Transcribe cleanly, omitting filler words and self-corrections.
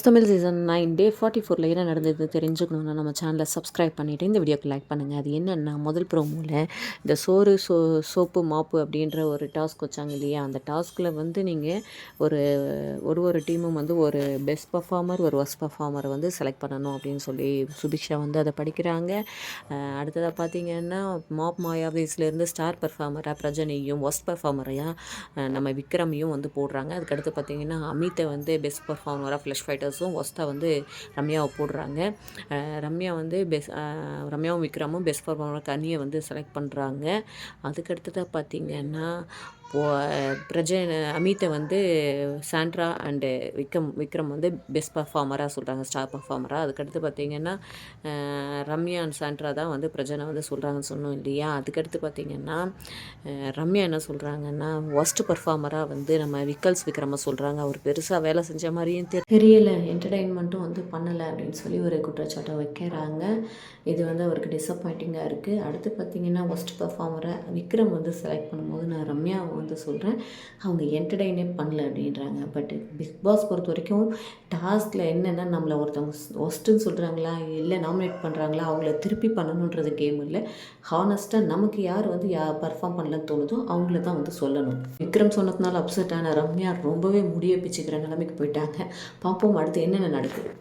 Tamil season 9 டே 44ல் என்ன நடந்தது தெரிஞ்சுக்கணுன்னா நம்ம சேனலை சப்ஸ்கிரைப் பண்ணிவிட்டு இந்த வீடியோக்கு லைக் பண்ணுங்கள். அது என்னென்னா முதல் ப்ரோமோவில் இந்த சோப்பு மாப்பு அப்படின்ற ஒரு டாஸ்க் வச்சாங்க இல்லையா, அந்த டாஸ்கில் வந்து நீங்கள் ஒரு டீமும் வந்து ஒரு பெஸ்ட் பர்ஃபார்மர் ஒரு ஒர்ஸ்ட் பர்ஃபார்மரை வந்து செலக்ட் பண்ணணும் அப்படின்னு சொல்லி சுபிக்ஷா வந்து அதை படிக்கிறாங்க. அடுத்ததாக பார்த்தீங்கன்னா மாப் மாயாவேஸ்லேருந்து ஸ்டார் பர்ஃபார்மராக பிரஜனையும் ஒர்ஸ்ட் பர்ஃபார்மரையாக நம்ம விக்ரமையும் வந்து போடுறாங்க. அதுக்கடுத்து பார்த்தீங்கன்னா அமித்தை வந்து பெஸ்ட் பர்ஃபார்மராக ஃப்ளஷ் ஃபைட்டர்ஸும் ஒஸ்ட்டாக வந்து ரம்யாவை போடுறாங்க. ரம்யாவும் விக்ரமும் பெஸ்ட் பர்ஃபார்மராக கனியை வந்து செலக்ட் பண்ணுறாங்க. அதுக்கடுத்ததாக பார்த்தீங்கன்னா அமித்தை வந்து சாண்ட்ரா அண்டு விக்ரம் வந்து பெஸ்ட் பர்ஃபார்மராக சொல்கிறாங்க, ஸ்டார் பர்ஃபார்மராக. அதுக்கடுத்து பார்த்திங்கன்னா ரம்யா அண்ட் சாண்ட்ரா தான் வந்து பிரஜனை வந்து சொல்கிறாங்கன்னு சொன்னோம் இல்லையா. அதுக்கடுத்து பார்த்திங்கன்னா ரம்யா என்ன சொல்கிறாங்கன்னா ஒஸ்ட் பர்ஃபார்மராக வந்து நம்ம விக்ரமை சொல்கிறாங்க. அவர் பெருசாக வேலை செஞ்ச மாதிரியும் தெரியலை, என்டர்டெயின்மெண்ட்டும் வந்து பண்ணலை அப்படின்னு சொல்லி ஒரு குற்றச்சாட்டை வைக்கிறாங்க. இது வந்து அவருக்கு டிசப்பாயிண்டிங்காக இருக்குது. அடுத்து பார்த்திங்கன்னா ஒஸ்ட் பர்ஃபார்மரை விக்ரம் வந்து செலக்ட் பண்ணும்போது நான் ரம்யாவை வந்து சொல்கிறேன், அவங்க என்டர்டெயினே பண்ணல அப்படின்றாங்க. பட் பிக் பாஸ் பொறுத்த வரைக்கும் டாஸ்கில் என்னென்னா நம்மளை ஒருத்தவங்க ஒஸ்ட்டுன்னு சொல்கிறாங்களா இல்லை நாமினேட் பண்ணுறாங்களா அவங்கள திருப்பி பண்ணணுன்றது கேம் இல்லை. ஹானஸ்ட்டாக நமக்கு யார் வந்து பர்ஃபார்ம் பண்ணலன்னு தோணுதோ அவங்கள தான் வந்து சொல்லணும். விக்ரம் சொன்னதுனால அப்செட் ஆன ரம்யா ரொம்பவே முடிய பிச்சுக்கிற நிலைமைக்கு போயிட்டாங்க. பார்ப்போம் அடுத்து என்னென்ன நடக்குது.